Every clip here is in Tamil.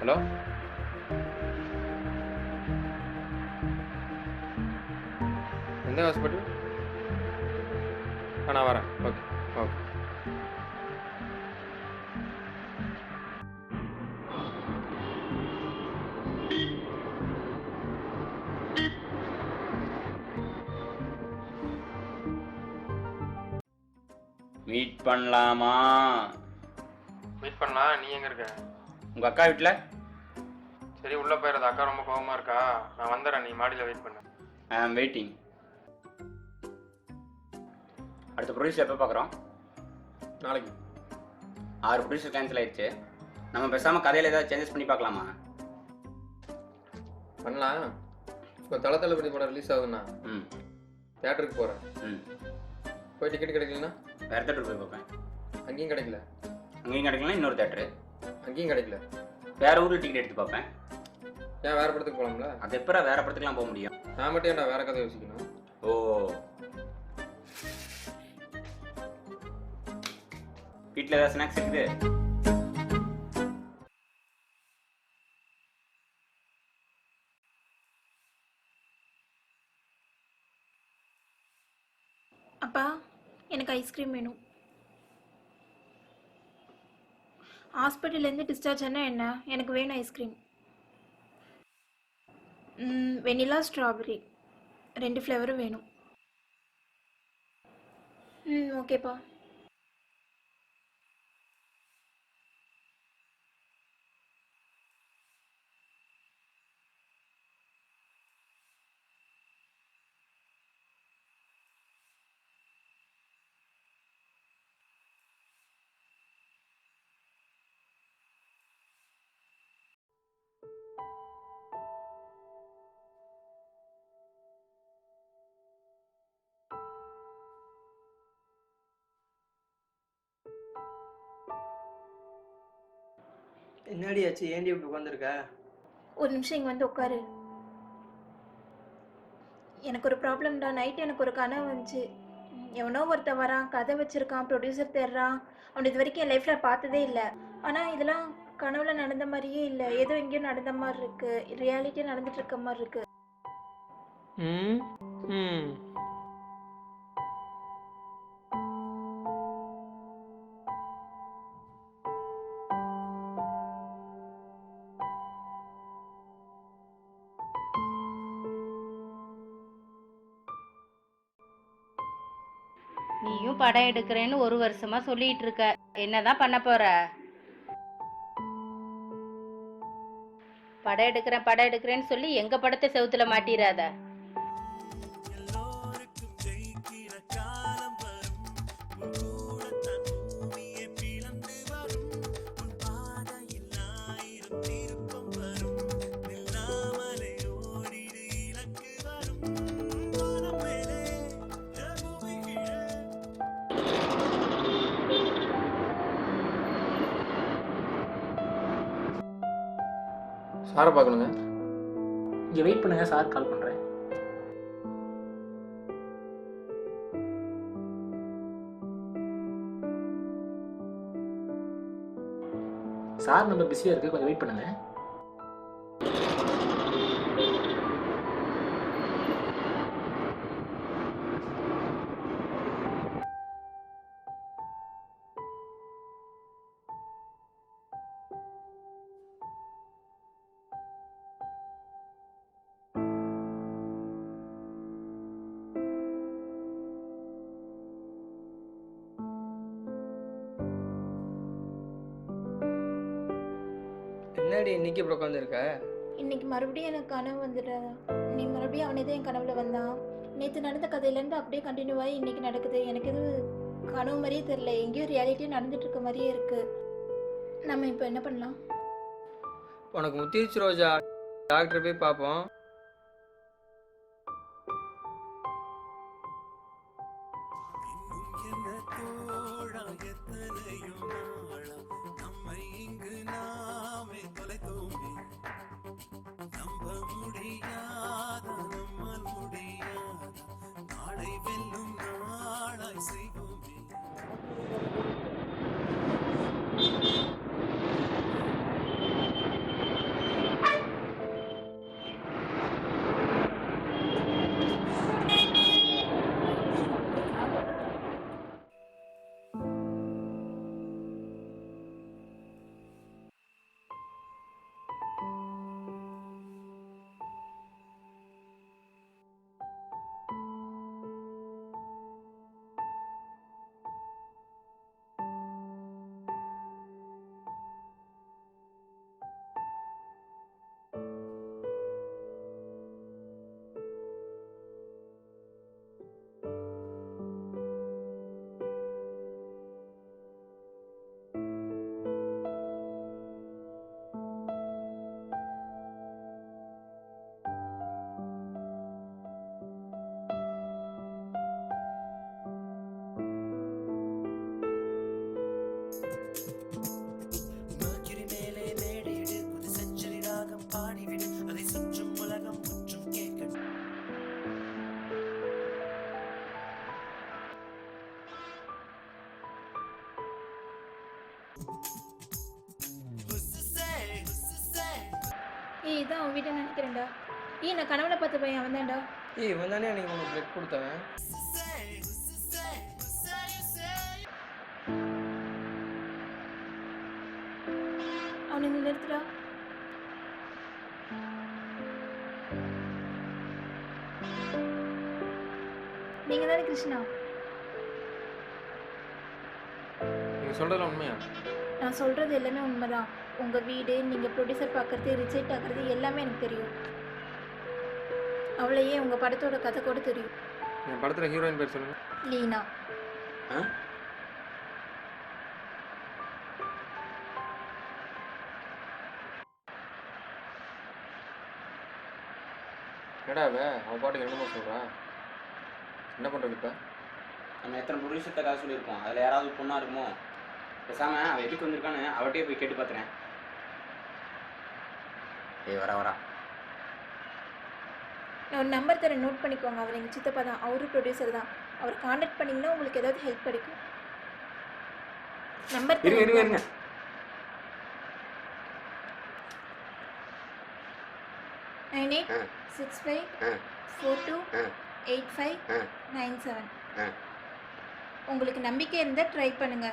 ஹலோ, எந்த ஹாஸ்பிட்டல்? நான் வரேன். Okay okay. மீட் பண்ணலாமா? வெயிட் பண்ணலாம். நீ எங்கே இருக்க? உங்கள் அக்கா வீட்டில். சரி, உள்ளே போயிடுறது. அக்கா ரொம்ப கோவமாக இருக்கா. நான் வந்துடுறேன், நீ மாடியில் வெயிட் பண்ணு. ஐ ஆம் வெயிட்டிங். அடுத்த ப்ரொடியூசர் எப்போ பார்க்குறோம்? நாளைக்கு. 6 ப்ரொடியூசர் கேன்சல் ஆயிடுச்சு. நம்ம பேசாமல் கதையில் ஏதாவது சேஞ்சஸ் பண்ணி பார்க்கலாமா? பண்ணலாம். இப்போ தளபதி படம் ரிலீஸ் ஆகுதுண்ணா. ம் தேட்டருக்கு போகிறேன். ம் போய் டிக்கெட் கிடைக்கலண்ணா வேறு தேட்டருக்கு போய் பார்ப்பேன். அங்கேயும் கிடைக்கல. அங்கேயும் கிடைக்கலாம். இன்னொரு தேட்டரு. அங்கேயும் கிடைக்கல. வேறு ஊரில் டிக்கெட் எடுத்து பார்ப்பேன். ஏன் வேறு படத்துக்கு போகலாம்ல? அது எப்போ வேறு படத்துக்குலாம் போக முடியும்? நான் மட்டும் ஏன்டா வேறு கதை யோசிக்கணும்? ஓ, வீட்டில் ஏதாவது ஸ்நாக்ஸ் இருக்குது? அப்பா, எனக்கு ஐஸ்கிரீம் வேணும். ஹாஸ்பிட்டல்லேருந்து டிஸ்சார்ஜ் ஆனால் என்ன? எனக்கு வேணும் ஐஸ்கிரீம். வெனிலா ஸ்ட்ராபெரி 2 ஃப்ளேவரும் வேணும். ஓகேப்பா. என்னடி ஆச்சு? ஏன்டி இப்படி உட்காந்துருக்க? ஒரு நிமிஷம் இங்கே வந்து உட்காரு. எனக்கு ஒரு ப்ராப்ளம்டா. நைட்டு எனக்கு ஒரு கனவு வந்துச்சு. எவனோ ஒருத்தன் வரான், கதை வச்சுருக்கான், ப்ரொடியூசர் தேடுறான். அவன் இது வரைக்கும் என் லைஃப்பில் பார்த்ததே இல்லை. ஆனால் இதெல்லாம் கனவுல நடந்த மாதிரியே இல்லை. ஏதோ எங்கேயோ நடந்த மாதிரி இருக்குது. ரியாலிட்டியாக நடந்துட்டு இருக்க மாதிரி இருக்குது. ம் ம் நீயும் படம் எடுக்கிறேன்னு 1 வருஷமா சொல்லிட்டு இருக்க. என்னதான் பண்ண போற? படம் எடுக்கிறேன்னு சொல்லி எங்க படத்தை செவுத்துல மாட்டிராத. சாரை பார்க்கணுங்க. இங்கே வெயிட் பண்ணுங்க, சார் கால் பண்ணுறேன். சார் நம்ம பிஸியாக இருக்குது, கொஞ்சம் வெயிட் பண்ணுங்க. என்னடி இன்னைக்கு இப்படி உட்காந்துருக்க? இன்னைக்கு மறுபடியும் எனக்கு கனவு வந்துடுறா. நீ மறுபடியும் அவனே தான் என் கனவுல வந்தான். நேற்று நடந்த கதையிலேருந்து அப்படியே கண்டினியூ ஆகி இன்னைக்கு நடக்குது. எனக்கு எதுவும் கனவு மாதிரியே தெரியல. எங்கேயோ ரியாலிட்டியாக நடந்துட்டு இருக்க மாதிரியே இருக்கு. நம்ம இப்போ என்ன பண்ணலாம்? உனக்கு முத்திருச்சு ரோஜா, டாக்டர் போய் பார்ப்போம். ஏய் இதான் அவன் வீட்டை நினைக்கிறேன்டா. ஏய் நான் கனவுல பார்த்த பையன் அவன் தான்டா. ஏய் இவன் தானே அன்னைக்கு உனக்கு பிளட் கொடுத்தவன். அவனை நிறுத்துடா. நீங்க தானே கிருஷ்ணா? நீங்கள் சொல்கிறதுல உண்மையா? நான் சொல்றது எல்லாமே உண்மைதான். உங்க வீடு, நீங்க ப்ரொடியூசர் பார்க்கறது, ரிஜெக்ட் ஆகிறது எல்லாமே எனக்கு தெரியும். அவளையே உங்க படத்தோட கதை கூட தெரியும். என் படத்தில் ஹீரோயின் பேர் சொல்லுங்கள். லீனா. ஆ என்னடா அவன் பாட்டுக்கு என்னமோ சொல்கிறா. என்ன பண்ணுறது இப்போ? நம்ம எத்தனை ப்ரொடியூசர்கிட்ட கதை சொல்லியிருக்கோம், அதில் யாராவது பொண்ணாக இருக்குமோ? பேசாமல் அவள் எதுக்கு வந்திருக்கான்னு அவட்டே போய் கேட்டு பார்த்துறேன். ஏய் வரா. நான் ஒரு நம்பர் தரேன், நோட் பண்ணிக்கோங்க. அவர் எங்கள் சித்தப்பா தான், அவரும் ப்ரொடியூசர் தான். அவர் காண்டாக்ட் பண்ணிங்கன்னா உங்களுக்கு ஏதாவது ஹெல்ப் கிடைக்கும். நம்பர் இருங்க 9865428597. உங்களுக்கு நம்பிக்கை இருந்தால் ட்ரை பண்ணுங்க.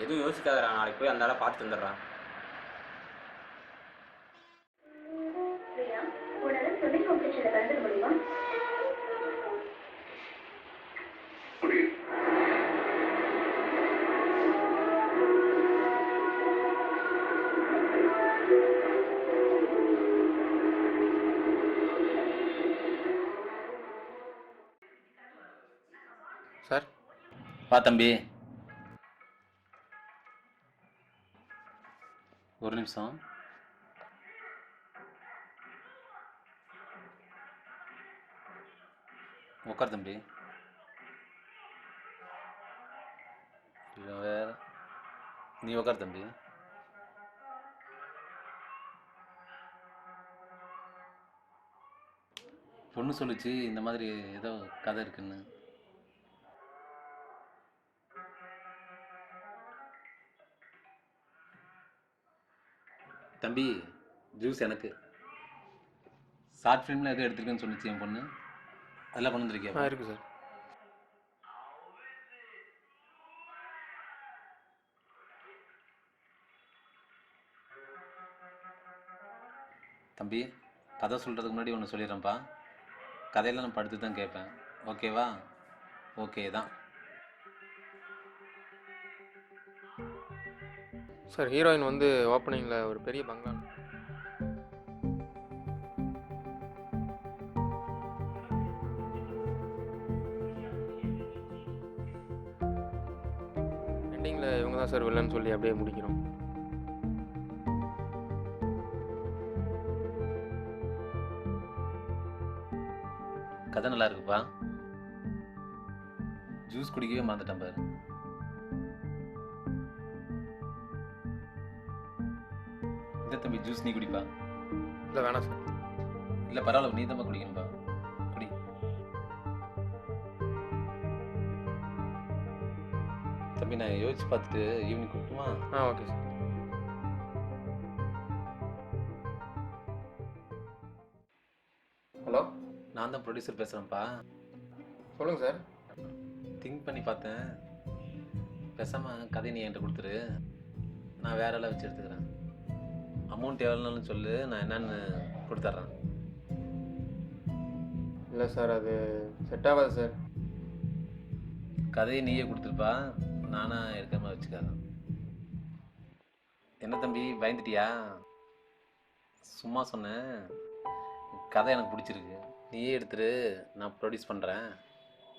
எதுவும் யோசிக்காதடா, நாளைக்கு போய் அந்த ஆளை பார்த்துட்டு வந்துடுறான். சார் வா தம்பி, ஒரு நிமிஷம். உட்கார் தம்பி. வேற நீ உட்கார் தம்பி. பொண்ணு சொல்லுச்சு இந்த மாதிரி ஏதோ கதை இருக்குன்னு. தம்பி ஜூஸ் எனக்கு. ஷார்ட் ஃபிலிமில் எதுவும் எடுத்துருக்கேன்னு சொல்லிச்சு என் பொண்ணு, அதெல்லாம் கொண்டு வந்துருக்கியா? இருக்கு சார். தம்பி கதை சொல்கிறதுக்கு முன்னாடி ஒன்று சொல்லிடுறேன்ப்பா. கதையெல்லாம் நான் படுத்து தான் கேட்பேன், ஓகேவா? ஓகே தான் சார். ஹீரோயின் வந்து ஓப்பனிங்கில் ஒரு பெரிய பங்களா, எண்டிங்கில் இவங்க தான் சார் வில்லன்னு சொல்லி அப்படியே முடிக்கிறோம். கதை நல்லா இருக்குப்பா. ஜூஸ் குடிக்கவே மறந்துட்டேன் பாரு. இந்த தம்பி ஜூஸ் நீ குடிப்பா. இல்லை வேணாம் சார். இல்லை பரவாயில்ல, நீ தான் குடிக்கணும்பா, குடி. தம்பி நான் யோசிச்சு பார்த்துட்டு ஈவினிங் கூப்பிட்டுமா? Okay sir. ஹலோ, நான் தான் ப்ரொடியூசர் பேசுகிறேன்ப்பா. சொல்லுங்கள் சார். திங்க் பண்ணி பார்த்தேன், பேசாமல் கதை நீ என்கிட்ட கொடுத்துரு, நான் வேற எல்லாம் வச்சு எடுத்துக்கிறேன். அமௌண்ட் எவ்வளோனாலும் சொல்லு, நான் என்னன்னு கொடுத்துட்றேன். இல்லை சார், அது செட் ஆகாது சார். கதையை நீயே கொடுத்துருப்பா, நானா எடுக்கிற மாதிரி வச்சுக்காத. என்ன தம்பி பயந்துட்டியா? சும்மா சொன்னேன். கதை எனக்கு பிடிச்சிருக்கு, நீயே எடுத்துரு, நான் ப்ரொடியூஸ் பண்ணுறேன்.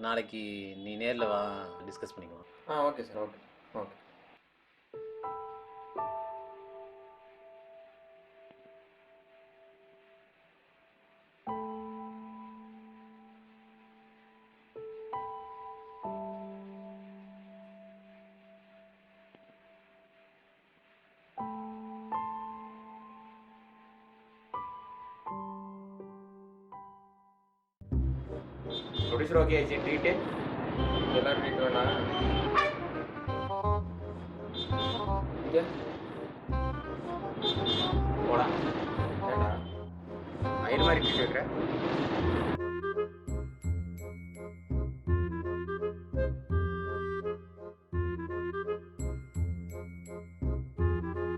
நாளைக்கு நீ நேரில் வா, டிஸ்கஸ் பண்ணிக்கலாம். Okay sir. Okay okay. Producer okay ஆச்சு ட்ரீட்டு. இதெல்லாம் ட்ரீட் வேணாம். இங்கே போடா. ஏண்டா மயிறு மாதிரி ட்ரீட் வைக்கிற.